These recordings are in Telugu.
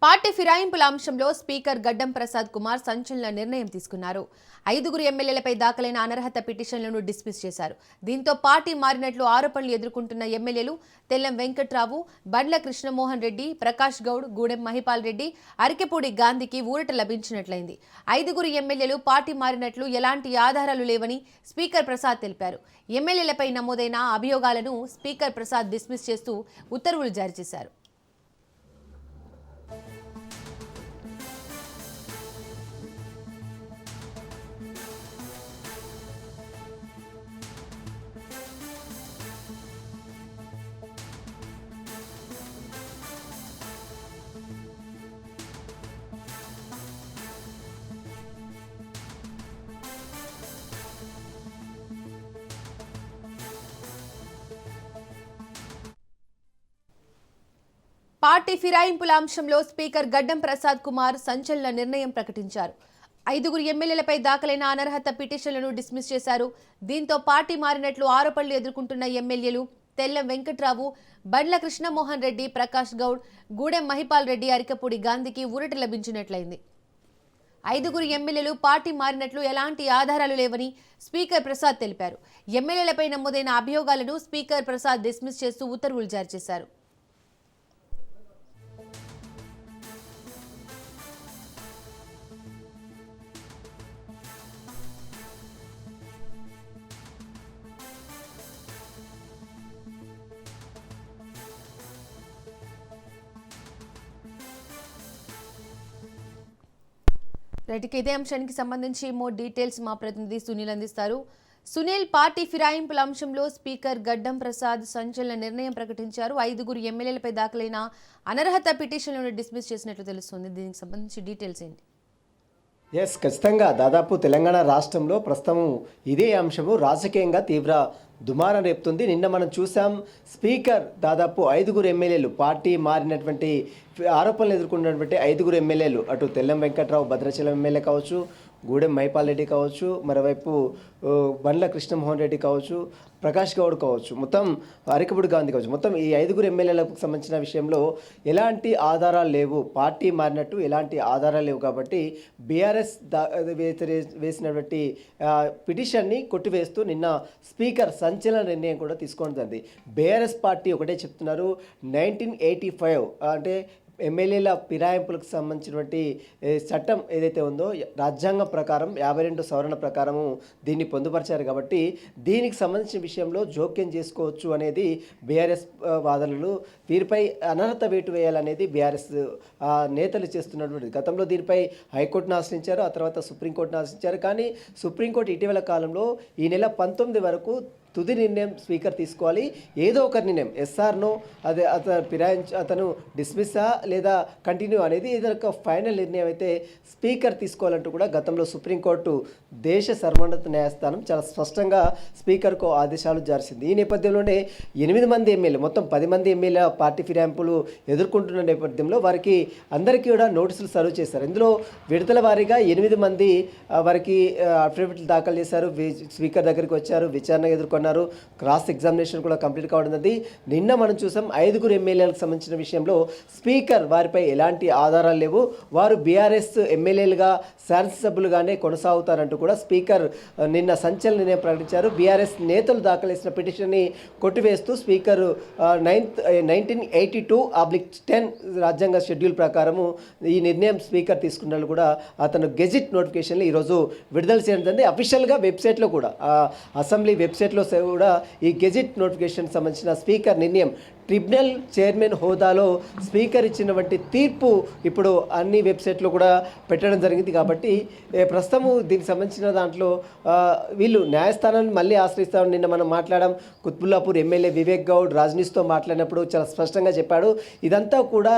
పార్టీ ఫిరాయింపుల అంశంలో స్పీకర్ గడ్డం ప్రసాద్ కుమార్ సంచలన నిర్ణయం తీసుకున్నారు. 5 ఎమ్మెల్యేలపై దాఖలైన అనర్హత పిటిషన్లను డిస్మిస్ చేశారు. దీంతో పార్టీ మారినట్లు ఆరోపణలు ఎదుర్కొంటున్న ఎమ్మెల్యేలు తెల్లం వెంకట్రావు, బండ్ల కృష్ణమోహన్ రెడ్డి, ప్రకాష్ గౌడ్, గూడెం మహిపాల్ రెడ్డి, అరికెపూడి గాంధీకి ఊరట లభించినట్లయింది. 5 ఎమ్మెల్యేలు పార్టీ మారినట్లు ఎలాంటి ఆధారాలు లేవని స్పీకర్ ప్రసాద్ తెలిపారు. ఎమ్మెల్యేలపై నమోదైన అభియోగాలను స్పీకర్ ప్రసాద్ డిస్మిస్ చేస్తూ ఉత్తర్వులు జారీ చేశారు. పార్టీ ఫిరాయింపుల అంశంలో స్పీకర్ గడ్డం ప్రసాద్ కుమార్ సంచలన నిర్ణయం ప్రకటించారు. 5 ఎమ్మెల్యేలపై దాఖలైన అనర్హత పిటిషన్లను డిస్మిస్ చేశారు. దీంతో పార్టీ మారినట్లు ఆరోపణలు ఎదుర్కొంటున్న ఎమ్మెల్యేలు తెల్లం వెంకట్రావు, బండ్ల కృష్ణమోహన్ రెడ్డి, ప్రకాష్ గౌడ్, గూడెం మహిపాల్ రెడ్డి, అరికపూడి గాంధీకి ఊరట లభించినట్లయింది. 5 ఎమ్మెల్యేలు పార్టీ మారినట్లు ఎలాంటి ఆధారాలు లేవని స్పీకర్ ప్రసాద్ తెలిపారు. ఎమ్మెల్యేలపై నమోదైన అభియోగాలను స్పీకర్ ప్రసాద్ డిస్మిస్ చేస్తూ ఉత్తర్వులు జారీ చేశారు. రైట్కి ఇదే అంశానికి సంబంధించి మోర్ డీటెయిల్స్ మా ప్రతినిధి సునీల్ అందిస్తారు. సునీల్, పార్టీ ఫిరాయింపుల అంశంలో స్పీకర్ గడ్డం ప్రసాద్ సంచలన నిర్ణయం ప్రకటించారు. 5 ఎమ్మెల్యేలపై దాఖలైన అనర్హత పిటిషన్లను డిస్మిస్ చేసినట్లు తెలుస్తుంది. దీనికి సంబంధించి డీటెయిల్స్ ఏంటి? ఖచ్చితంగా దాదాపు తెలంగాణ రాష్ట్రంలో ప్రస్తుతం ఇదే అంశము రాజకీయంగా తీవ్ర దుమారం రేపుతుంది. నిన్న మనం చూసాం, స్పీకర్ దాదాపు 5 ఎమ్మెల్యేలు పార్టీ మారినటువంటి ఆరోపణలు ఎదుర్కొన్నటువంటి 5 ఎమ్మెల్యేలు, అటు తెల్లం వెంకట్రావు భద్రాచలం ఎమ్మెల్యే కావచ్చు, గూడెం మహిపాల్ రెడ్డి కావచ్చు, మరోవైపు బండ్ల కృష్ణమోహన్ రెడ్డి కావచ్చు, ప్రకాష్ గౌడ్ కావచ్చు, మొత్తం అరికపూడి గాంధీ కావచ్చు, మొత్తం ఈ 5 ఎమ్మెల్యేలకు సంబంధించిన విషయంలో ఎలాంటి ఆధారాలు లేవు, పార్టీ మారినట్టు ఎలాంటి ఆధారాలు లేవు కాబట్టి బీఆర్ఎస్ వేసినటువంటి పిటిషన్ని కొట్టివేస్తూ నిన్న స్పీకర్ సంచలన నిర్ణయం కూడా తీసుకోవడం జరిగింది. బీఆర్ఎస్ పార్టీ ఒకటే చెప్తున్నారు, 1985 అంటే ఎమ్మెల్యేల ఫిరాయింపులకు సంబంధించినటువంటి చట్టం ఏదైతే ఉందో రాజ్యాంగం ప్రకారం 52 సవరణ ప్రకారము దీన్ని పొందుపరిచారు కాబట్టి దీనికి సంబంధించిన విషయంలో జోక్యం చేసుకోవచ్చు అనేది బీఆర్ఎస్ వాదనలు. వీరిపై అనర్హత వేటు వేయాలనేది బీఆర్ఎస్ నేతలు చేస్తున్నటువంటి. గతంలో దీనిపై హైకోర్టును ఆశ్రయించారు, ఆ తర్వాత సుప్రీంకోర్టును ఆశ్రయించారు. కానీ సుప్రీంకోర్టు ఇటీవల కాలంలో ఈ నెల 19 వరకు తుది నిర్ణయం స్పీకర్ తీసుకోవాలి. ఏదో ఒక నిర్ణయం, ఎస్ఆర్నో, అదే అతను డిస్మిస్సా లేదా కంటిన్యూ అనేది ఏదైనా ఫైనల్ నిర్ణయం అయితే స్పీకర్ తీసుకోవాలంటూ కూడా గతంలో సుప్రీంకోర్టు దేశ సర్వోన్నత న్యాయస్థానం చాలా స్పష్టంగా స్పీకర్కు ఆదేశాలు జారింది. ఈ నేపథ్యంలోనే 8 మంది ఎమ్మెల్యే, మొత్తం 10 మంది ఎమ్మెల్యే పార్టీ ఫిరాయింపులు ఎదుర్కొంటున్న నేపథ్యంలో వారికి అందరికీ కూడా నోటీసులు సర్వ్ చేశారు. ఇందులో విడతల వారీగా 8 మంది వారికి అఫిడవిట్లు దాఖలు చేశారు. స్పీకర్ దగ్గరికి వచ్చారు, విచారణ ఎదుర్కొన్నారు, క్రాస్ ఎగ్జామినేషన్ కూడా కంప్లీట్ కావడం. నిన్న మనం చూసాం 5 ఎమ్మెల్యేలకు సంబంధించిన విషయంలో స్పీకర్ వారిపై ఎలాంటి ఆధారాలు లేవు, వారు బీఆర్ఎస్ ఎమ్మెల్యేలుగా శాసనసభ్యులుగానే కొనసాగుతారంటూ కూడా స్పీకర్ నిన్న సంచలన నిర్ణయం ప్రకటించారు. బీఆర్ఎస్ నేతలు దాఖలు చేసిన పిటిషన్ని కొట్టివేస్తూ స్పీకర్ 1982/10 రాజ్యాంగ షెడ్యూల్ ప్రకారము ఈ నిర్ణయం స్పీకర్ తీసుకున్నట్లు కూడా అతను గెజిట్ నోటిఫికేషన్లు ఈరోజు విడుదల చేయడం జరిగింది. అఫీషియల్గా వెబ్సైట్లో కూడా, అసెంబ్లీ వెబ్సైట్లో కూడా ఈ గెజిట్ నోటిఫికేషన్ సంబంధించిన స్పీకర్ నిర్ణయం, ట్రిబ్యునల్ చైర్మన్ హోదాలో స్పీకర్ ఇచ్చినటువంటి తీర్పు ఇప్పుడు అన్ని వెబ్సైట్లో కూడా పెట్టడం జరిగింది. కాబట్టి ప్రస్తుతము దీనికి సంబంధించిన దాంట్లో వీళ్ళు న్యాయస్థానాన్ని మళ్ళీ ఆశ్రయిస్తామని నిన్న మనం మాట్లాడాం. కుత్బుల్లాపూర్ ఎమ్మెల్యే వివేక్ గౌడ్ రాజనీష్తో మాట్లాడినప్పుడు చాలా స్పష్టంగా చెప్పాడు, ఇదంతా కూడా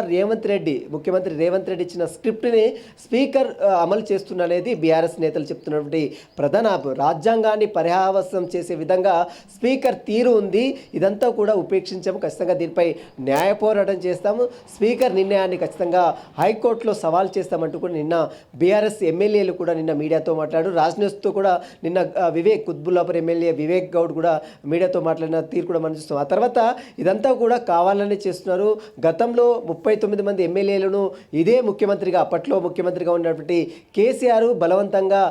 ముఖ్యమంత్రి రేవంత్ రెడ్డి ఇచ్చిన స్క్రిప్ట్ని స్పీకర్ అమలు చేస్తున్ననేది బీఆర్ఎస్ నేతలు చెప్తున్నటువంటి ప్రధాన రాజ్యాంగాన్ని పరిహావసం చేసే విధంగా స్పీకర్ తీరు ఉంది. ఇదంతా కూడా ఉపేక్షించాము, ఖచ్చితంగా దీనిపై న్యాయ పోరాటం చేస్తాము, స్పీకర్ నిర్ణయాన్ని ఖచ్చితంగా హైకోర్టులో సవాల్ చేస్తామంటూ కూడా నిన్న బీఆర్ఎస్ ఎమ్మెల్యేలు కూడా నిన్న మీడియాతో మాట్లాడారు. రాజ్ న్యూస్తో కూడా నిన్న వివేక్ కుత్బుల్లాపూర్ ఎమ్మెల్యే వివేక్ గౌడ్ కూడా మీడియాతో మాట్లాడిన తీరు కూడా మనం చూస్తాం. ఆ తర్వాత ఇదంతా కూడా కావాలని చేస్తున్నారు. గతంలో 39 మంది ఎమ్మెల్యేలను ఇదే ముఖ్యమంత్రిగా అప్పట్లో ముఖ్యమంత్రిగా ఉన్నటువంటి కేసీఆర్ బలవంతంగా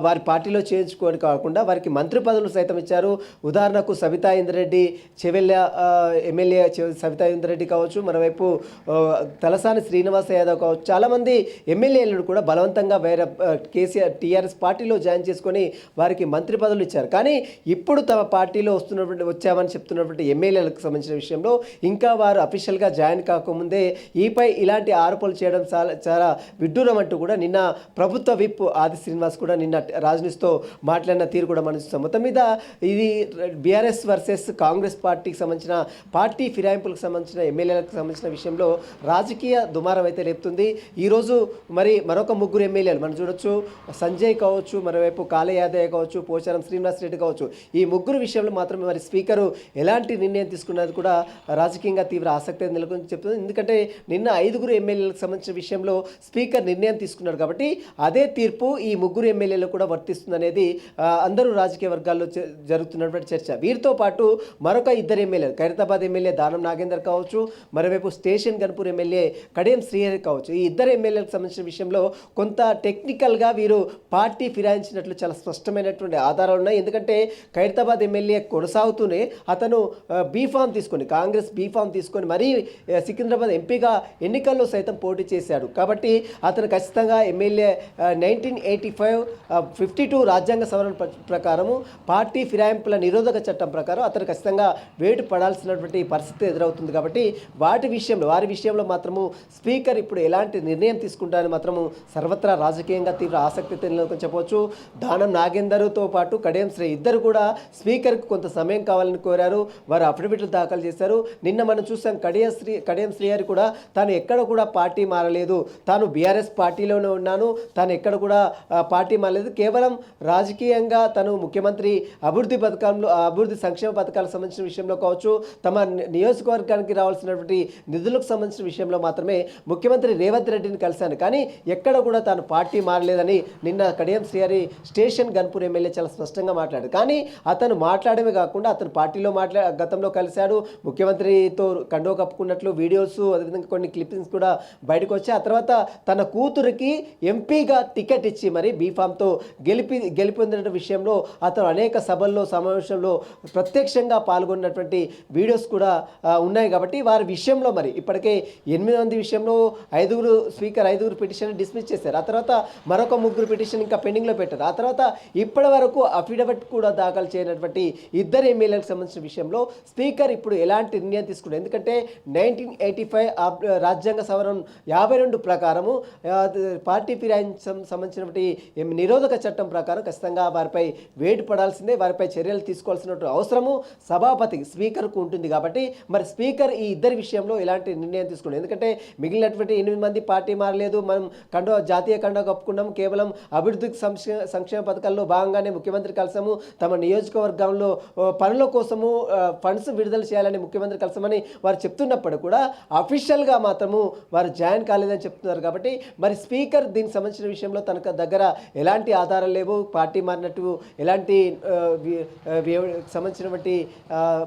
వారి పార్టీలో చేర్చుకోని కాకుండా వారికి మంత్రి పదవులు సైతం ఇచ్చారు. ఉదాహరణకు సబితా ఇంద్రెడ్డి చెవెళ్ళ ఎమ్మెల్యే సబితా ఇంద్రెడ్డి కావచ్చు, మరోవైపు తలసాని శ్రీనివాస యాదవ్ కావచ్చు, చాలామంది ఎమ్మెల్యేలను కూడా బలవంతంగా వేరే కేసీఆర్ టీఆర్ఎస్ పార్టీలో జాయిన్ చేసుకొని వారికి మంత్రి పదవులు ఇచ్చారు. కానీ ఇప్పుడు తమ పార్టీలో వచ్చామని చెప్తున్నటువంటి ఎమ్మెల్యేలకు సంబంధించిన విషయంలో ఇంకా వారు అఫీషియల్గా జాయిన్ కాకముందే ఈపై ఇలాంటి ఆరోపణలు చేయడం చాలా విడ్డూరం అంటూ కూడా నిన్న ప్రభుత్వ విప్ ఆది శ్రీనివాస్ కూడా నిన్న రాజ్ న్యూస్తో మాట్లాడిన తీరు కూడా మనం చూస్తాం. మొత్తం మీద ఇది బీఆర్ఎస్ వర్సెస్ కాంగ్రెస్ పార్టీకి సంబంధించిన పార్టీ ఫిరాయింపులకు సంబంధించిన ఎమ్మెల్యేలకు సంబంధించిన విషయంలో రాజకీయ దుమారం అయితే రేపుతుంది. ఈరోజు మరి మరొక ముగ్గురు ఎమ్మెల్యేలు మనం చూడొచ్చు, సంజయ్ కావచ్చు, మరోవైపు కాళ యాదవ్ కావచ్చు, పోచారం శ్రీనివాస్ రెడ్డి కావచ్చు, ఈ ముగ్గురు విషయంలో మాత్రమే మరి స్పీకరు ఎలాంటి నిర్ణయం తీసుకున్నది కూడా రాజకీయంగా తీవ్ర ఆసక్తి నెలకొని చెప్తుంది. ఎందుకంటే నిన్న 5 ఎమ్మెల్యేలకు సంబంధించిన విషయంలో స్పీకర్ నిర్ణయం తీసుకున్నారు కాబట్టి అదే తీర్పు ఈ ముగ్గురు ఎమ్మెల్యేలు కూడా వర్తిస్తుంది అనేది అందరూ రాజకీయ వర్గాల్లో జరుగుతున్నటువంటి చర్చ. వీరితో పాటు మరొక 2 ఎమ్మెల్యేలు, ఖైరతాబాద్ ఎమ్మెల్యే దానం నాగేందర్ కావచ్చు, మరోవైపు స్టేషన్ గన్పూర్ ఎమ్మెల్యే కడియం శ్రీహరి కావచ్చు, ఈ 2 ఎమ్మెల్యేలకు సంబంధించిన విషయంలో కొంత టెక్నికల్గా వీరు పార్టీ ఫిరాయించినట్లు చాలా స్పష్టమైనటువంటి ఆధారాలు ఉన్నాయి. ఎందుకంటే ఖైరతాబాద్ ఎమ్మెల్యే కొనసాగుతూనే అతను బీఫామ్ తీసుకొని కాంగ్రెస్ బీఫామ్ తీసుకొని మరీ సికింద్రాబాద్ ఎంపీగా ఎన్నికల్లో సైతం పోటీ చేశాడు. కాబట్టి అతను ఖచ్చితంగా ఎమ్మెల్యే 1985 52 రాజ్యాంగ సవరణ ప్రకారము పార్టీ ఫిరాయింపుల నిరోధక చట్టం ప్రకారం అతను ఖచ్చితంగా వేటు పడాల్సినటువంటి పరిస్థితి ఎదురవుతుంది. కాబట్టి వారి విషయంలో మాత్రము స్పీకర్ ఇప్పుడు ఎలాంటి నిర్ణయం తీసుకుంటారని మాత్రము సర్వత్రా రాజకీయంగా తీవ్ర ఆసక్తి నెలకొని చెప్పవచ్చు. దానం నాగేందర్తో పాటు కడియం శ్రీ ఇద్దరు కూడా స్పీకర్కు కొంత సమయం కావాలని కోరారు. వారు అఫిడవిట్లు దాఖలు చేశారు. నిన్న మనం చూసాం కడియం శ్రీహరి కూడా తాను ఎక్కడ కూడా పార్టీ మారలేదు, తాను బీఆర్ఎస్ పార్టీలోనే ఉన్నాను, తాను ఎక్కడ కూడా పార్టీ మారలేదు, కేవలం రాజకీయంగా తను ముఖ్యమంత్రి అభివృద్ధి సంక్షేమ పథకాలకు సంబంధించిన విషయంలో కావచ్చు, తమ నియోజకవర్గానికి రావాల్సినటువంటి నిధులకు సంబంధించిన విషయంలో మాత్రమే ముఖ్యమంత్రి రేవంత్ రెడ్డిని కలిశాను, కానీ ఎక్కడ కూడా తాను పార్టీ మారలేదని నిన్న కడియం శ్రీహరి స్టేషన్ గన్పూర్ ఎమ్మెల్యే చాలా స్పష్టంగా మాట్లాడారు. కానీ అతను మాట్లాడమే కాకుండా అతను పార్టీలో గతంలో కలిశాడు, ముఖ్యమంత్రితో కండో కప్పుకున్నట్లు వీడియోస్ అదేవిధంగా కొన్ని క్లిప్పింగ్స్ కూడా బయటకు వచ్చాయి. ఆ తర్వాత తన కూతురికి ఎంపీగా టికెట్ ఇచ్చి మరి బీఫామ్తో గెలిపొందిన విషయంలో అతను అనేక సభల్లో సమావేశంలో ప్రత్యక్షంగా పాల్గొన్నటువంటి వీడియోస్ కూడా ఉన్నాయి. కాబట్టి వారి విషయంలో మరి ఇప్పటికే 8 మంది విషయంలో స్పీకర్ 5 పిటిషన్ డిస్మిస్ చేశారు. ఆ తర్వాత మరొక 3 పిటిషన్ ఇంకా పెండింగ్లో పెట్టారు. ఆ తర్వాత ఇప్పటి వరకు అఫిడవిట్ కూడా దాఖలు చేయనటువంటి 2 ఎమ్మెల్యేలకు సంబంధించిన విషయంలో స్పీకర్ ఇప్పుడు ఎలాంటి నిర్ణయం తీసుకున్నారు. ఎందుకంటే 1985 రాజ్యాంగ సవరణ 52 ప్రకారము పార్టీ ఫిరాయించం సంబంధించినటువంటి నిరోధక చట్టం ప్రకారం ఖచ్చితంగా వారిపై వేటు పడాల్సిందే, వారిపై చర్యలు తీసుకోవాల్సిన అవసరము సభాపతి స్పీకర్కు ఉంటుంది. కాబట్టి మరి స్పీకర్ ఈ 2 విషయంలో ఎలాంటి నిర్ణయం తీసుకున్నారు. ఎందుకంటే మిగిలినటువంటి 8 మంది పార్టీ మారలేదు, మనం జాతీయ కండో కప్పుకున్నాం, కేవలం అభివృద్ధి సంక్షేమ పథకాల్లో భాగంగానే ముఖ్యమంత్రి కలిసాము, తమ నియోజకవర్గంలో పనుల కోసము ఫండ్స్ విడుదల చేయాలని ముఖ్యమంత్రి కలిసామని వారు చెప్తున్నప్పుడు కూడా అఫీషియల్గా మాత్రము వారు జాయిన్ కాలేదని చెప్తున్నారు. కాబట్టి మరి స్పీకర్ దీనికి సంబంధించిన విషయంలో తనకు దగ్గర ఎలాంటి ఆధారాలు లేవు, పార్టీ మారినట్టు ఎలాంటి సంబంధించినటువంటి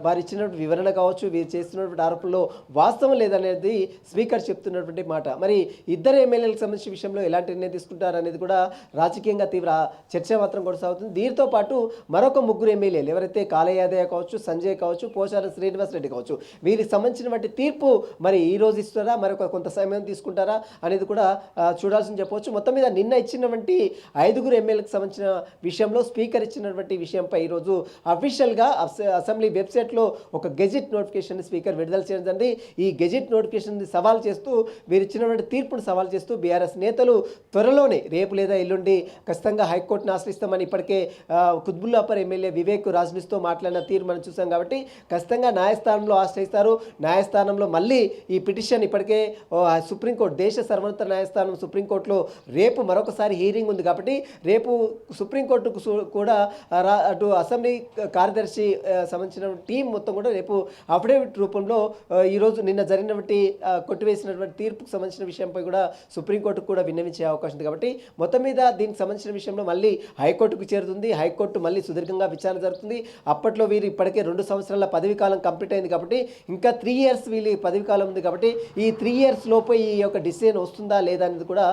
వారు ఇచ్చినటువంటి వివరణ కావచ్చు, వీరు చేస్తున్నటువంటి ఆరోపణలో వాస్తవం లేదనేది స్పీకర్ చెప్తున్నటువంటి మాట. మరి 2 ఎమ్మెల్యేలకు సంబంధించిన విషయంలో ఎలాంటి నిర్ణయం తీసుకుంటారనేది కూడా రాజకీయంగా తీవ్ర చర్చ మాత్రం కొనసాగుతుంది. దీంతో పాటు మరొక 3 ఎమ్మెల్యేలు ఎవరైతే కాళ యాదవ్ కావచ్చు, సంజయ్ కావచ్చు, పోచారం శ్రీనివాస్ రెడ్డి కావచ్చు, వీరికి సంబంధించినటువంటి తీర్పు మరి ఈ రోజు ఇస్తారా, మరొక కొంత సమయం తీసుకుంటారా అనేది కూడా చూడాల్సింది చెప్పవచ్చు. మొత్తం మీద నిన్న ఇచ్చినటువంటి 5 ఎమ్మెల్యేలకు సంబంధించిన విషయంలో స్పీకర్ ఇచ్చినటువంటి విషయంపై ఈరోజు అఫీషియల్గా అసెంబ్లీ వెబ్సైట్లో ఒక గెజిట్ నోటిఫికేషన్ స్పీకర్ విడుదల చేయడండి. ఈ గెజిట్ నోటిఫికేషన్ సవాల్ చేస్తూ వీరు ఇచ్చినటువంటి తీర్పును సవాల్ చేస్తూ బీఆర్ఎస్ నేతలు త్వరలోనే రేపు లేదా ఎల్లుండి ఖచ్చితంగా హైకోర్టును ఆశ్రయిస్తామని ఇప్పటికే కుత్బుల్లాపూర్ ఎమ్మెల్యే వివేక్ రాజ్ న్యూస్తో మాట్లాడిన తీర్పు మనం చూసాం. కాబట్టి ఖచ్చితంగా న్యాయస్థానంలో ఆశ్రయిస్తారు. న్యాయస్థానంలో మళ్ళీ ఈ పిటిషన్ ఇప్పటికే సుప్రీంకోర్టు దేశ సర్వోన్నత న్యాయస్థానం సుప్రీంకోర్టులో రేపు మరొకసారి హీరింగ్ ఉంది. కాబట్టి రేపు సుప్రీంకోర్టుకు కూడా అటు అసెంబ్లీ కార్యదర్శి సంబంధించిన టీం మొత్తం కూడా రేపు అఫిడవిట్ అఫిడవిట్ రూపంలో ఈరోజు నిన్న జరిగినటువంటి కొట్టివేసినటువంటి తీర్పుకు సంబంధించిన విషయంపై కూడా సుప్రీంకోర్టుకు కూడా విన్నవించే అవకాశం ఉంది. కాబట్టి మొత్తం మీద దీనికి సంబంధించిన విషయంలో మళ్ళీ హైకోర్టుకు చేరుతుంది. హైకోర్టు మళ్ళీ సుదీర్ఘంగా విచారణ జరుగుతుంది. అప్పట్లో వీరు ఇప్పటికే 2 సంవత్సరాల పదవి కాలం కంప్లీట్ అయింది కాబట్టి ఇంకా 3 ఇయర్స్ వీళ్ళు పదవి కాలం ఉంది కాబట్టి ఈ 3 ఇయర్స్ లోపు ఈ యొక్క డిసిజన్ వస్తుందా లేదా అనేది కూడా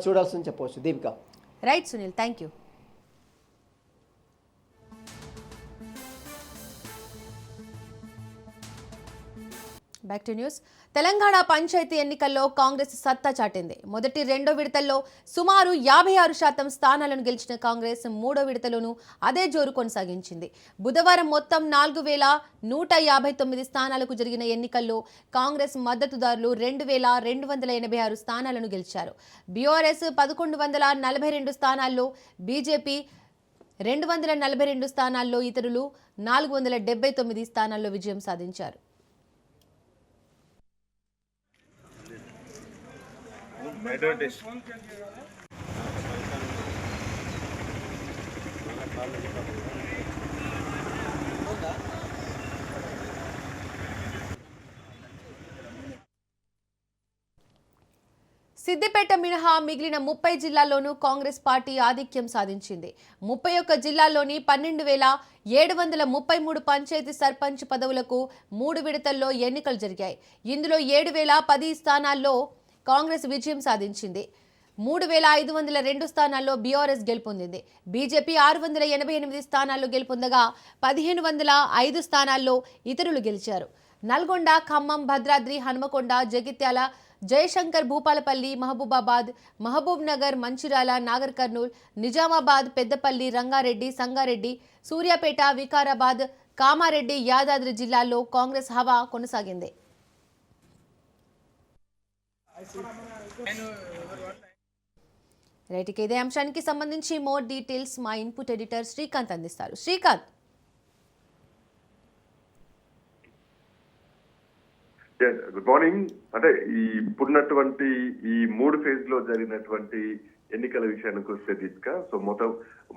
చూడాల్సింది చెప్పవచ్చు. Deepika. Right Sunil, thank you. Back to news. Telangana panchayat ఎన్నికల్లో కాంగ్రెస్ సత్తా చాటింది. మొదటి 2 విడతల్లో సుమారు 56% స్థానాలను గెలిచిన కాంగ్రెస్ 3వ విడతలోనూ అదే జోరు కొనసాగించింది. బుధవారం మొత్తం 4159 స్థానాలకు జరిగిన ఎన్నికల్లో కాంగ్రెస్ మద్దతుదారులు 2286 స్థానాలను గెలిచారు. బీఆర్ఎస్ 1142 స్థానాల్లో, బీజేపీ 242 స్థానాల్లో, ఇతరులు 479 స్థానాల్లో విజయం సాధించారు. సిద్దిపేట మినహా మిగిలిన 30 జిల్లాల్లోనూ కాంగ్రెస్ పార్టీ ఆధిక్యం సాధించింది. 31 జిల్లాల్లోని 12,733 పంచాయతీ సర్పంచ్ పదవులకు 3 విడతల్లో ఎన్నికలు జరిగాయి. ఇందులో 7,010 స్థానాల్లో కాంగ్రెస్ విజయం సాధించింది. 3,502 స్థానాల్లో బీఆర్ఎస్ గెలుపొందింది. బీజేపీ 688 స్థానాల్లో గెలుపొందగా 1,505 స్థానాల్లో ఇతరులు గెలిచారు. నల్గొండ, ఖమ్మం, భద్రాద్రి, హనుమకొండ, జగిత్యాల, జయశంకర్, భూపాలపల్లి, మహబూబాబాద్, మహబూబ్ నగర్, మంచిర్యాల, నాగర్ కర్నూల్, నిజామాబాద్, పెద్దపల్లి, రంగారెడ్డి, సంగారెడ్డి, సూర్యాపేట, వికారాబాద్, కామారెడ్డి, యాదాద్రి జిల్లాల్లో కాంగ్రెస్ హవా కొనసాగింది. రైట్, ఇదే అంశానికి సంబంధించి మోర్ డీటెయిల్స్ మా ఇన్పుట్ ఎడిటర్ శ్రీకాంత్ అందిస్తారు. శ్రీకాంత్. Good morning. అంటే ఇప్పుడున్నటువంటి ఈ 3 ఫేజ్ లో జరిగినటువంటి ఎన్నికల విషయానికి వస్తే దీపిక, సో మొత్తం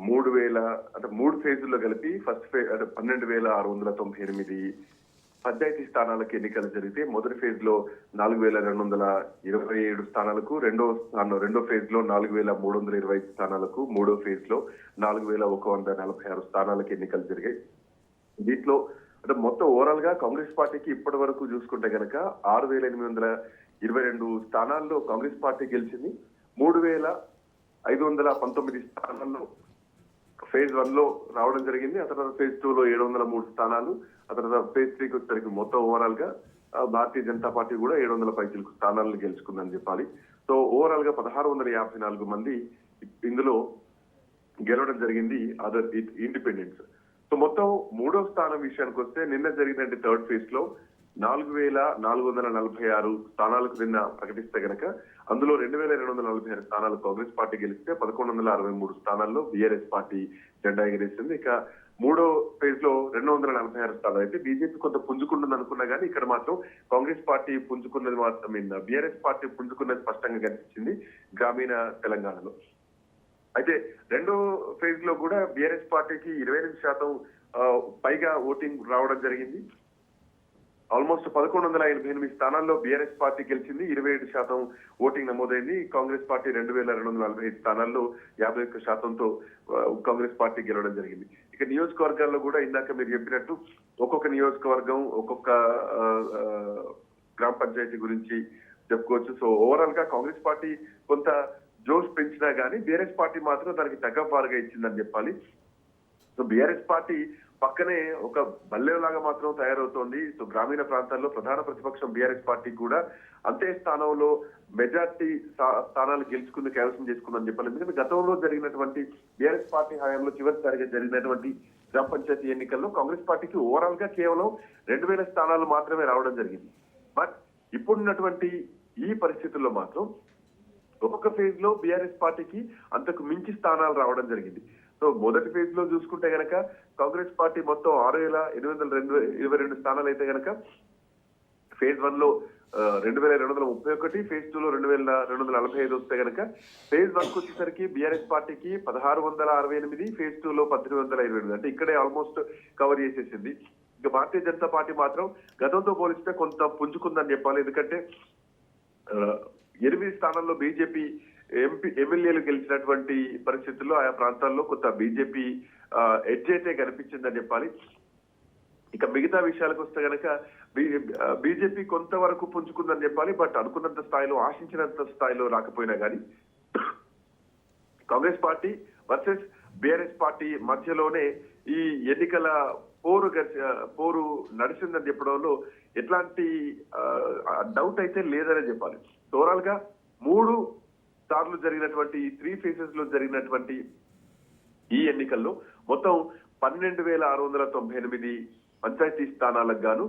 3 ఫేజుల్లో కలిపి ఫస్ట్ ఫేజ్ అంటే 12,698 పంచాయతీ స్థానాలకు ఎన్నికలు జరిగితే మొదటి ఫేజ్ లో 4,227 స్థానాలకు, రెండో ఫేజ్ లో 4,325 స్థానాలకు, మూడో ఫేజ్ లో 4,146 స్థానాలకు ఎన్నికలు జరిగాయి. దీంట్లో అంటే మొత్తం ఓవరాల్ గా కాంగ్రెస్ పార్టీకి ఇప్పటి వరకు చూసుకుంటే గనక 6,822 స్థానాల్లో కాంగ్రెస్ పార్టీ గెలిచింది. 3,519 స్థానాల్లో ఫేజ్ 1 లో రావడం జరిగింది. ఆ తర్వాత ఫేజ్ 2 లో 703 స్థానాలు, ఆ తర్వాత ఫేజ్ 3కి వచ్చేసరికి మొత్తం ఓవరాల్ గా భారతీయ జనతా పార్టీ కూడా 700 పైచిలకు స్థానాలను గెలుచుకుందని చెప్పాలి. సో ఓవరాల్ గా 1,654 మంది ఇందులో గెలవడం జరిగింది అదర్ ఇండిపెండెంట్స్. సో మొత్తం 3వ స్థానం విషయానికి వస్తే నిన్న జరిగినటువంటి థర్డ్ ఫేజ్ లో 4,446 స్థానాలకు నిన్న ప్రకటిస్తే గనక అందులో 2,246 స్థానాలు కాంగ్రెస్ పార్టీ గెలిస్తే 1,163 స్థానాల్లో బీఆర్ఎస్ పార్టీ జెండా ఎగరేసింది. ఇక 3వ ఫేజ్ లో 246 స్థానాలు అయితే బీజేపీ కొంత పుంజుకుంటుంది అనుకున్నా కానీ ఇక్కడ మాత్రం కాంగ్రెస్ పార్టీ పుంజుకున్నది మాత్రం బీఆర్ఎస్ పార్టీ పుంజుకున్నది స్పష్టంగా కనిపించింది గ్రామీణ తెలంగాణలో. అయితే రెండో ఫేజ్ లో కూడా బీఆర్ఎస్ పార్టీకి 28% పైగా ఓటింగ్ రావడం జరిగింది. ఆల్మోస్ట్ 1,188 స్థానాల్లో బీఆర్ఎస్ పార్టీ గెలిచింది, 27% ఓటింగ్ నమోదైంది. కాంగ్రెస్ పార్టీ 2,245 స్థానాల్లో 51%తో కాంగ్రెస్ పార్టీ గెలవడం జరిగింది. ఇక నియోజకవర్గాల్లో కూడా ఇందాక మీరు చెప్పినట్టు ఒక్కొక్క నియోజకవర్గం ఒక్కొక్క గ్రామ పంచాయతీ గురించి చెప్పుకోవచ్చు. సో ఓవరాల్ గా కాంగ్రెస్ పార్టీ కొంత జోష్ పెంచినా గానీ బీఆర్ఎస్ పార్టీ మాత్రం దానికి తగ్గపారుగా ఇచ్చిందని చెప్పాలి. సో బీఆర్ఎస్ పార్టీ పక్కనే ఒక బల్లెలాగా మాత్రం తయారవుతోంది. సో గ్రామీణ ప్రాంతాల్లో ప్రధాన ప్రతిపక్షం బీఆర్ఎస్ పార్టీ కూడా అంతే స్థానంలో మెజార్టీ స్థానాలు కైవసం చేసుకుందని చెప్పాలి. ఎందుకంటే గతంలో జరిగినటువంటి బీఆర్ఎస్ పార్టీ హయాంలో చివరిసారిగా జరిగినటువంటి గ్రామ పంచాయతీ ఎన్నికల్లో కాంగ్రెస్ పార్టీకి ఓవరాల్ గా కేవలం 2,000 స్థానాలు మాత్రమే రావడం జరిగింది. బట్ ఇప్పుడున్నటువంటి ఈ పరిస్థితుల్లో మాత్రం ఒక్కొక్క ఫేజ్ లో బీఆర్ఎస్ పార్టీకి అంతకు మించి స్థానాలు రావడం జరిగింది. సో మొదటి ఫేజ్ లో చూసుకుంటే గనక కాంగ్రెస్ పార్టీ మొత్తం 6,822 స్థానాలు అయితే గనక ఫేజ్ 1 లో 2,231, ఫేజ్ 2 లో 2,245 వస్తే గనక ఫేజ్ 1 కు వచ్చేసరికి బీఆర్ఎస్ పార్టీకి 1,668, ఫేజ్ 2 లో 1,828, అంటే ఇక్కడే ఆల్మోస్ట్ కవర్ చేసేసింది. ఇక భారతీయ జనతా పార్టీ మాత్రం గతంతో పోలిస్తే కొంత పుంజుకుందని చెప్పాలి. ఎందుకంటే 8 స్థానాల్లో బీజేపీ ఎమ్మెల్యేలు గెలిచినటువంటి పరిస్థితుల్లో ఆయా ప్రాంతాల్లో కొంత బీజేపీ ఎడ్జ్ అయితే కనిపించిందని చెప్పాలి. ఇక మిగతా విషయాలకు వస్తే గనక బీజేపీ కొంతవరకు పుంజుకుందని చెప్పాలి. బట్ అనుకున్నంత స్థాయిలో, ఆశించినంత స్థాయిలో రాకపోయినా కానీ Congress party versus BRS party మధ్యలోనే ఈ ఎన్నికల పోరు నడిచిందని చెప్పడంలో ఎట్లాంటి డౌట్ అయితే లేదనే చెప్పాలి. ఓవరాల్ గా 3 సార్లు జరిగినటువంటి 3 phases లో జరిగినటువంటి ఈ ఎన్నికల్లో మొత్తం 12,698 పంచాయతీ స్థానాలకు గాను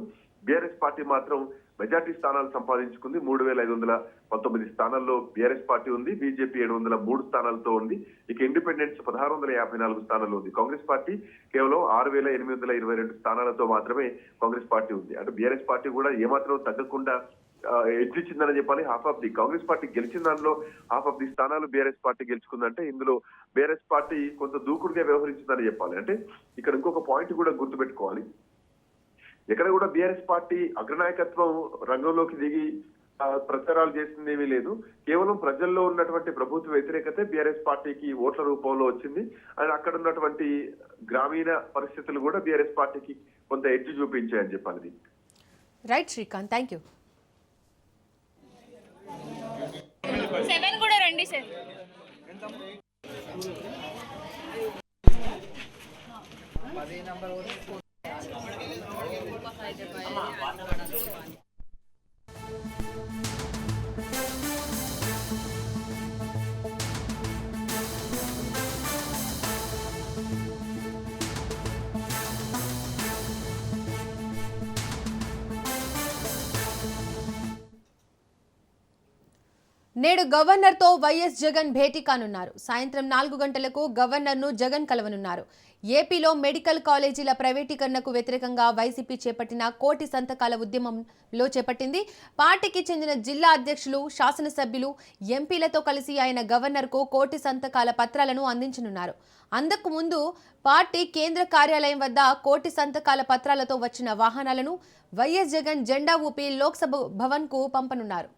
బీఆర్ఎస్ పార్టీ మాత్రం మెజార్టీ స్థానాలు సంపాదించుకుంది. 3,519 స్థానాల్లో బీఆర్ఎస్ పార్టీ ఉంది. బీజేపీ 703 స్థానాలతో ఉంది. ఇక ఇండిపెండెన్స్ 1,654 స్థానాల్లో ఉంది. కాంగ్రెస్ పార్టీ కేవలం 6,822 స్థానాలతో మాత్రమే కాంగ్రెస్ పార్టీ ఉంది. అంటే బీఆర్ఎస్ పార్టీ కూడా ఏమాత్రం తగ్గకుండా ఎడ్జ్ ఇచ్చిందని చెప్పాలి. Half of the Congress party గెలిచిన దానిలో హాఫ్ ఆఫ్ ది స్థానాలు బీఆర్ఎస్ పార్టీ గెలుచుకుందంటే ఇందులో బీఆర్ఎస్ పార్టీ కొంత దూకుడుగా వ్యవహరించిందని చెప్పాలి. అంటే ఇక్కడ ఇంకొక పాయింట్ కూడా గుర్తుపెట్టుకోవాలి. ఎక్కడ కూడా బీఆర్ఎస్ పార్టీ అగ్రనాయకత్వం రంగంలోకి దిగి ప్రచారాలు చేసిందేమీ లేదు. కేవలం ప్రజల్లో ఉన్నటువంటి ప్రభుత్వ వ్యతిరేకతే బీఆర్ఎస్ పార్టీకి ఓట్ల రూపంలో వచ్చింది. అండ్ అక్కడ ఉన్నటువంటి గ్రామీణ పరిస్థితులు కూడా బీఆర్ఎస్ పార్టీకి కొంత ఎడ్జ్ చూపించాయని చెప్పాలి. Right Srikanth, thank you. 7 కూడా రండి సార్. నేడు గవర్నర్తో వైఎస్ జగన్ భేటీ కానున్నారు. సాయంత్రం 4 గంటలకు గవర్నర్ను జగన్ కలవనున్నారు. ఏపీలో మెడికల్ కాలేజీల ప్రైవేటీకరణకు వ్యతిరేకంగా వైసీపీ చేపట్టిన కోటి సంతకాల ఉద్యమంలో చేపట్టింది. పార్టీకి చెందిన జిల్లా అధ్యక్షులు, శాసనసభ్యులు, ఎంపీలతో కలిసి ఆయన గవర్నర్కు కోటి సంతకాల పత్రాలను అందించనున్నారు. అందుకు ముందు పార్టీ కేంద్ర కార్యాలయం వద్ద కోటి సంతకాల పత్రాలతో వచ్చిన వాహనాలను వైఎస్ జగన్ జెండా ఊపి లోక్సభ భవన్కు పంపనున్నారు.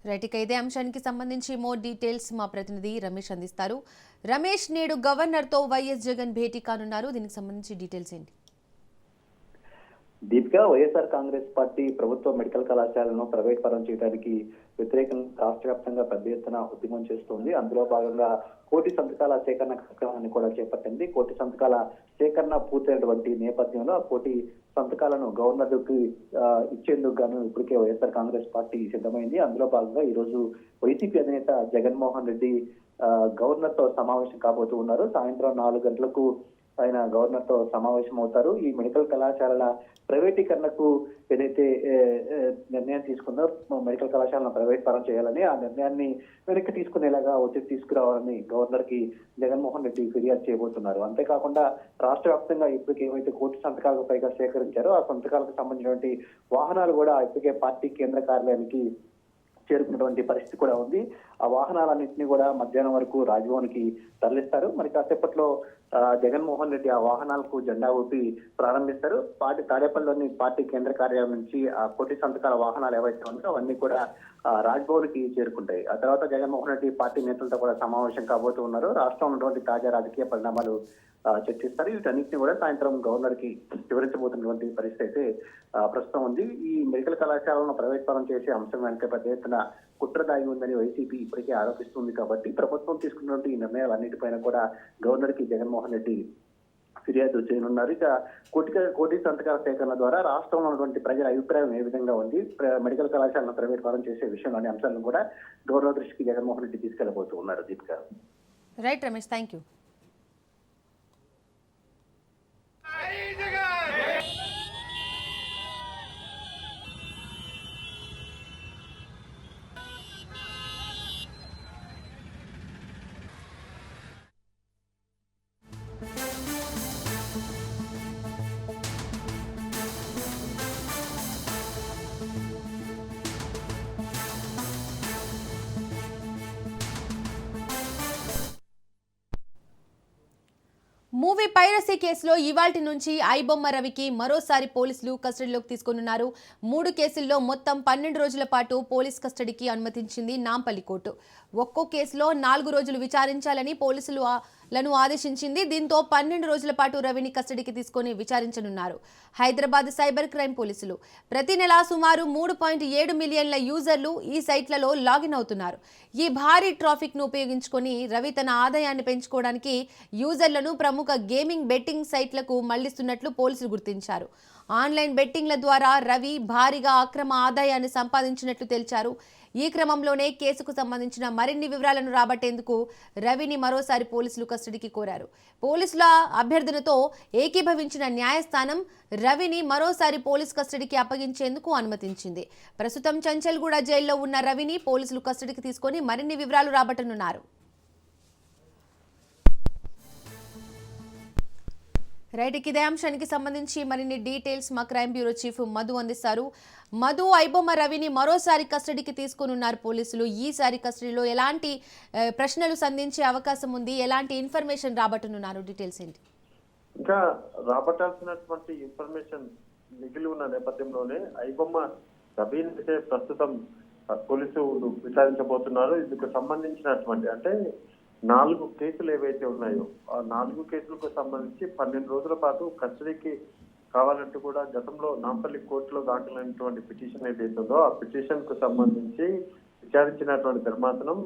రైట్, ఇక ఇదే అంశానికి సంబంధించి మోర్ డీటెయిల్స్ మా ప్రతినిధి రమేష్ అందిస్తారు. రమేష్, నేడు గవర్నర్తో వైఎస్ జగన్ భేటీ కానున్నారు. దీనికి సంబంధించి డీటెయిల్స్ ఏంటి? దీపిక, వైఎస్ఆర్ కాంగ్రెస్ పార్టీ ప్రభుత్వ మెడికల్ కళాశాలను ప్రైవేట్ పరం చేయడానికి వ్యతిరేకంగా రాష్ట్ర వ్యాప్తంగా పెద్ద ఎత్తున ఉద్యమం చేస్తోంది. అందులో భాగంగా కోటి సంతకాల సేకరణ కార్యక్రమాన్ని కూడా చేపట్టింది. కోటి సంతకాల సేకరణ పూర్తయినటువంటి నేపథ్యంలో ఆ కోటి సంతకాలను గవర్నర్కి ఇచ్చేందుకు గాను ఇప్పటికే వైఎస్ఆర్ కాంగ్రెస్ పార్టీ సిద్ధమైంది. అందులో భాగంగా ఈ రోజు వైసీపీ అధినేత జగన్మోహన్ రెడ్డి గవర్నర్ తో సమావేశం కాబోతూ ఉన్నారు. సాయంత్రం 4 గంటలకు ఆయన గవర్నర్ తో సమావేశం అవుతారు. ఈ మెడికల్ కళాశాలల ప్రైవేటీకరణకు ఏదైతే నిర్ణయం తీసుకుందో, మెడికల్ కళాశాలను ప్రైవేట్ పరం చేయాలని, ఆ నిర్ణయాన్ని వెనక్కి తీసుకునేలాగా ఒత్తిడి తీసుకురావాలని గవర్నర్ కి జగన్మోహన్ రెడ్డి ఫిర్యాదు చేయబోతున్నారు. అంతేకాకుండా రాష్ట్ర వ్యాప్తంగా ఇప్పటికే ఏవైతే కోటి సంతకాలకు పైగా సేకరించారో ఆ సంతకాలకు సంబంధించినటువంటి వాహనాలు కూడా ఇప్పటికే పార్టీ కేంద్ర కార్యాలయానికి చేరుకున్నటువంటి పరిస్థితి కూడా ఉంది. ఆ వాహనాలన్నింటినీ కూడా మధ్యాహ్నం వరకు రాజ్భవన్ కి తరలిస్తారు. మరి కాసేపట్లో జగన్మోహన్ రెడ్డి ఆ వాహనాలకు జెండా ఊపి ప్రారంభిస్తారు. తాడేపల్లిలోని పార్టీ కేంద్ర కార్యాలయం నుంచి ఆ కోటి సంతకాల వాహనాలు ఏవైతే ఉన్నాయో అవన్నీ కూడా రాజ్భవన్ కి చేరుకుంటాయి. ఆ తర్వాత జగన్మోహన్ రెడ్డి పార్టీ నేతలతో కూడా సమావేశం కాబోతూ ఉన్నారు. రాష్ట్రంలో ఉన్నటువంటి తాజా రాజకీయ పరిణామాలు చర్చిస్తారు. వీటన్నిటిని కూడా సాయంత్రం గవర్నర్ కి వివరించబోతున్నటువంటి పరిస్థితి అయితే ప్రస్తుతం ఉంది. ఈ మెడికల్ కళాశాలను ప్రైవేట్ పరం చేసే అంశం వెనక పెద్ద ఎత్తున కుట్ర దాగి ఉందని వైసీపీ ఇప్పటికే ఆరోపిస్తుంది. కాబట్టి ప్రభుత్వం తీసుకున్నటువంటి ఈ నిర్ణయాలన్నిటిపైన కూడా గవర్నర్ కి జగన్మోహన్ రెడ్డి ఫిర్యాదు చేయనున్నారు. ఇక కోటి సంతకాల సేకరణ ద్వారా రాష్ట్రంలో ఉన్నటువంటి ప్రజల అభిప్రాయం ఏ విధంగా ఉంది, మెడికల్ కళాశాలను ప్రైవేట్ పరం చేసే విషయంలోని అంశాలను కూడా గవర్నర్ దృష్టికి జగన్మోహన్ రెడ్డి తీసుకెళ్లబోతూ ఉన్నారు. Deepika. Right Ramesh, thank you. Movie piracy కేసులో ఇవాల్టి నుంచి ఐబొమ్మ రవికి మరోసారి పోలీసులు కస్టడీలోకి తీసుకున్నారు. 3 కేసుల్లో మొత్తం 12 రోజుల పాటు పోలీస్ కస్టడీకి అనుమతించింది నాంపల్లి కోర్టు. ఒక్కో కేసులో 4 రోజులు విచారించాలని పోలీసులను ఆదేశించింది. దీంతో 12 రోజుల పాటు రవిని కస్టడీకి తీసుకొని విచారించనున్నారు. హైదరాబాద్ సైబర్ క్రైమ్ పోలీసులు ప్రతి నెల సుమారు 3.7 మిలియన్ల యూజర్లు ఈ సైట్లలో లాగిన్ అవుతున్నారు. ఈ భారీ ట్రాఫిక్ ను ఉపయోగించుకొని రవి తన ఆదాయాన్ని పెంచుకోవడానికి యూజర్లను ప్రముఖ గేమింగ్ బెట్టింగ్ సైట్లకు మళ్లిస్తున్నట్లు పోలీసులు గుర్తించారు. ఆన్లైన్ బెట్టింగ్ల ద్వారా రవి భారీగా అక్రమ ఆదాయాన్ని సంపాదించినట్లు తేల్చారు. ఈ క్రమంలోనే కేసుకు సంబంధించిన మరిన్ని వివరాలను రాబట్టేందుకు రవిని మరోసారి పోలీసులు కస్టడీకి కోరారు. పోలీసుల అభ్యర్థనతో ఏకీభవించిన న్యాయస్థానం రవిని మరోసారి పోలీస్ కస్టడీకి అప్పగించేందుకు అనుమతించింది. ప్రస్తుతం చంచల్గూడ జైల్లో ఉన్న రవిని పోలీసులు కస్టడీకి తీసుకొని మరిన్ని వివరాలు రాబట్టనున్నారు. రైట్, ఇదే అంశానికి సంబంధించి మరిన్ని డీటెయిల్స్ మా క్రైమ్ బ్యూరో చీఫ్ మధు అందిస్తారు. మధు, ఐబొమ్మ రవిని మరోసారి కస్టడీకి తీసుకున్నారు పోలీసులు. ఈసారి కస్టడీలో ఎలాంటి ప్రశ్నలు సంధించే అవకాశం ఉంది, ఎలాంటి ఇన్ఫర్మేషన్ రాబట్టనున్నారు, డీటెయిల్స్ ఏంటి? ఇంకా రాబట్టాల్సినటువంటి ఇన్ఫర్మేషన్ మిగిలి ఉన్న నేపథ్యంలోనే ఐబొమ్మ రవిని అయితే ప్రస్తుతం పోలీసులు విచారించబోతున్నారు. ఇందుకు సంబంధించినటువంటి అంటే 4 కేసులు ఏవైతే ఉన్నాయో ఆ 4 కేసులకు సంబంధించి 12 రోజుల పాటు కస్టడీకి కావాలంటూ కూడా గతంలో నాంపల్లి కోర్టులో దాఖలైనటువంటి పిటిషన్ ఏదైతే ఉందో ఆ పిటిషన్ కు సంబంధించి విచారించినటువంటి ధర్మాసనం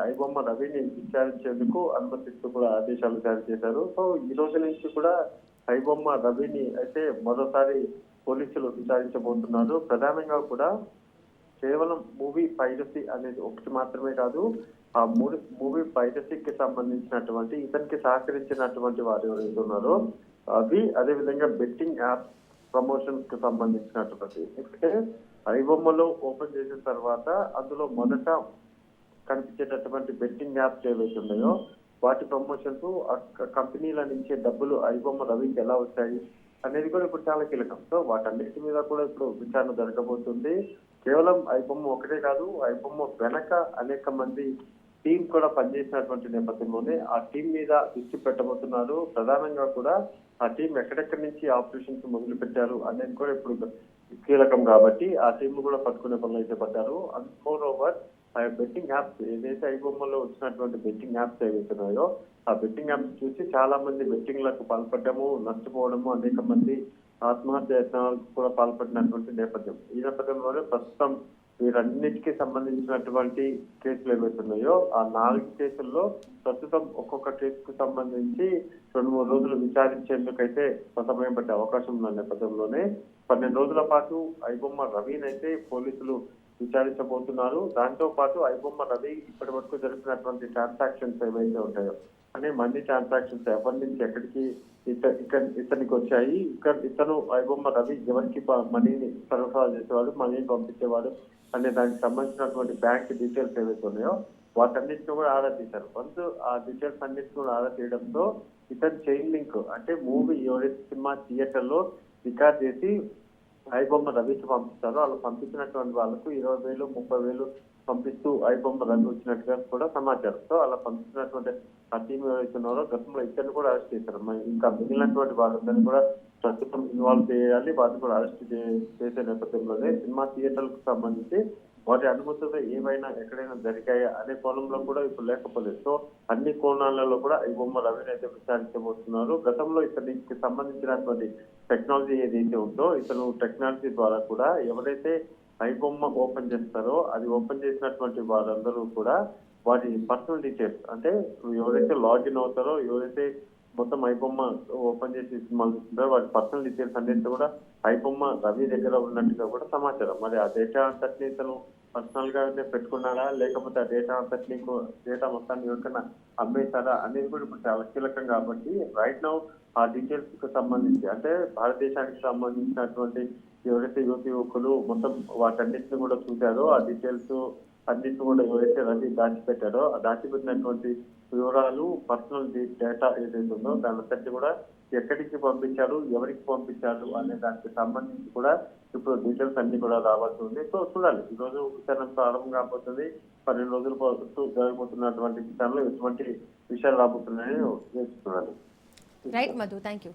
ఐబొమ్మ రవిని విచారించేందుకు అనుమతిస్తూ కూడా ఆదేశాలు జారీ చేశారు. సో ఈ రోజు నుంచి కూడా ఐబొమ్మ రవిని అయితే మరోసారి పోలీసులు విచారించబోతున్నారు. ప్రధానంగా కూడా కేవలం మూవీ పైరసీ అనేది ఒకటి మాత్రమే కాదు, ఆ మూవీ పైరసీకి సంబంధించినటువంటి ఇతనికి సహకరించినటువంటి వారు ఎవరైతే ఉన్నారో అదే విధంగా బెట్టింగ్ యాప్ ప్రమోషన్స్ కి సంబంధించినటువంటి ఎందుకంటే ఐబొమ్మలో ఓపెన్ చేసిన తర్వాత అందులో మొదట కనిపించేటటువంటి బెట్టింగ్ యాప్స్ ఏవైతే ఉన్నాయో వాటి ప్రమోషన్స్ కంపెనీల నుంచి డబ్బులు ఐబొమ్మ రవికి ఎలా వచ్చాయి అనేది కూడా ఇప్పుడు చాలా కీలకం. సో వాటన్నిటి మీద కూడా ఇప్పుడు విచారణ జరగబోతుంది. కేవలం ఐబొమ్మ ఒకటే కాదు, ఐబొమ్మ వెనక అనేక మంది టీం కూడా పనిచేసినటువంటి నేపథ్యంలోనే ఆ టీం మీద దృష్టి పెట్టబోతున్నారు. ప్రధానంగా కూడా ఆ టీం ఎక్కడెక్కడి నుంచి ఆపరేషన్స్ మొదలు పెట్టారు అనేది కూడా ఇప్పుడు కీలకం కాబట్టి ఆ టీం కూడా పట్టుకునే పనులు అయితే పడ్డారు. అండ్ మోర్ ఓవర్ ఆ బెట్టింగ్ యాప్స్ ఏదైతే ఐబొమ్మలో వచ్చినటువంటి బెట్టింగ్ యాప్స్ ఏవైతున్నాయో ఆ బెట్టింగ్ యాప్స్ చూసి చాలా మంది బెట్టింగ్లకు పాల్పడము, నష్టపోవడము, అనేక మంది ఆత్మహత్య యత్నాలకు కూడా పాల్పడినటువంటి నేపథ్యం. ఈ నేపథ్యంలోనే ప్రస్తుతం వీరన్నిటికీ సంబంధించినటువంటి కేసులు ఏవైతున్నాయో ఆ 4 కేసుల్లో ప్రస్తుతం ఒక్కొక్క కేసుకు సంబంధించి 2-3 రోజులు విచారించేందుకైతే సమయం పట్టే అవకాశం ఉన్న నేపథ్యంలోనే 12 రోజుల పాటు ఐబొమ్మ రవిని అయితే పోలీసులు విచారించబోతున్నారు. దాంతో పాటు ఐబొమ్మ రవి ఇప్పటి వరకు జరిపినటువంటి ట్రాన్సాక్షన్స్ ఏవైతే ఉంటాయో అంటే మనీ ట్రాన్సాక్షన్స్ ఎవరి నుంచి ఎక్కడికి ఇతనికి వచ్చాయి, ఇతను ఐబొమ్మ రవి ఎవరికి మనీని సరఫరా చేసేవాడు, మనీని పంపించేవాడు అనే దానికి సంబంధించినటువంటి బ్యాంక్ డీటెయిల్స్ ఏవైతే ఉన్నాయో వాటన్నిటిని కూడా ఆరా తీశారు. వన్స్ ఆ డీటెయిల్స్ అన్నిటిని కూడా ఆరా తీయడంతో ఇతని చైన్ లింక్ అంటే మూవీ ఎవరైతే సినిమా థియేటర్ లో రికార్డ్ చేసి ఐబొమ్మ రవికి పంపిస్తారో వాళ్ళు పంపించినటువంటి వాళ్ళకు 20,000, 30,000 పంపిస్తూ ఐబొమ్మ రవి వచ్చినట్టుగా కూడా సమాచారం. సో అలా పంపించినటువంటి ఆ టీం ఎవరైతే ఉన్నారో గతంలో ఇద్దరిని కూడా అరెస్ట్ చేశారు. ఇంకా మిగిలినటువంటి వాళ్ళందరినీ కూడా ప్రస్తుతం ఇన్వాల్వ్ చేయాలి. వాటిని కూడా అరెస్ట్ చేసే నేపథ్యంలోనే సినిమా థియేటర్లకు సంబంధించి వాటి అనుమతులు ఏవైనా ఎక్కడైనా జరిగాయా అనే కోణంలో కూడా ఇప్పుడు లేకపోలేదు. సో అన్ని కోణాలలో కూడా ఐబొమ్మ రవిని అయితే విచారించబోతున్నారు. గతంలో ఇతనికి సంబంధించినటువంటి టెక్నాలజీ ఏదైతే ఉందో ఇతను టెక్నాలజీ ద్వారా కూడా ఎవరైతే ఐబొమ్మ ఓపెన్ చేస్తారో అది ఓపెన్ చేసినటువంటి వారందరూ కూడా వాటి పర్సనల్ డీటెయిల్స్ అంటే ఎవరైతే లాగిన్ అవుతారో ఎవరైతే మొత్తం ఐబొమ్మ ఓపెన్ చేసి సినిమాలు చూస్తుంటారో వాటి పర్సనల్ డీటెయిల్స్ అన్నింటి కూడా ఐబొమ్మ రవి దగ్గర ఉన్నట్టుగా కూడా సమాచారం. మరి ఆ డేటా అంతటిని ఇతను పర్సనల్ గానే పెట్టుకున్నాడా లేకపోతే ఆ డేటా మొత్తాన్ని ఎవరికైనా అమ్మేశారా అనేది కూడా ఇప్పుడు చాలా కీలకం. కాబట్టి రైట్ నౌ ఆ డీటెయిల్స్ కు సంబంధించి అంటే భారతదేశానికి సంబంధించినటువంటి ఎవరైతే యువకులు మొత్తం వాటన్నిటిని కూడా చూశారో ఆ డీటెయిల్స్ అన్నింటిని కూడా ఎవరైతే రవి దాచిపెట్టారో ఆ దాచిపెట్టినటువంటి వివరాలు పర్సనల్ డేటా ఏదైతే ఉందో దాని అంతటి కూడా ఎక్కడికి పంపించారు, ఎవరికి పంపించారు అనే దానికి సంబంధించి కూడా ఇప్పుడు డీటెయిల్స్ అన్ని కూడా రావాల్సి ఉంది. సో చూడాలి, ఈ రోజు విచారణ ప్రారంభం కాబోతుంది. 12 రోజుల పాటు జరగబోతున్నటువంటి విచారణలో ఎటువంటి విషయాలు రాబోతున్నాయని చూడాలి. Right Madhu, thank you.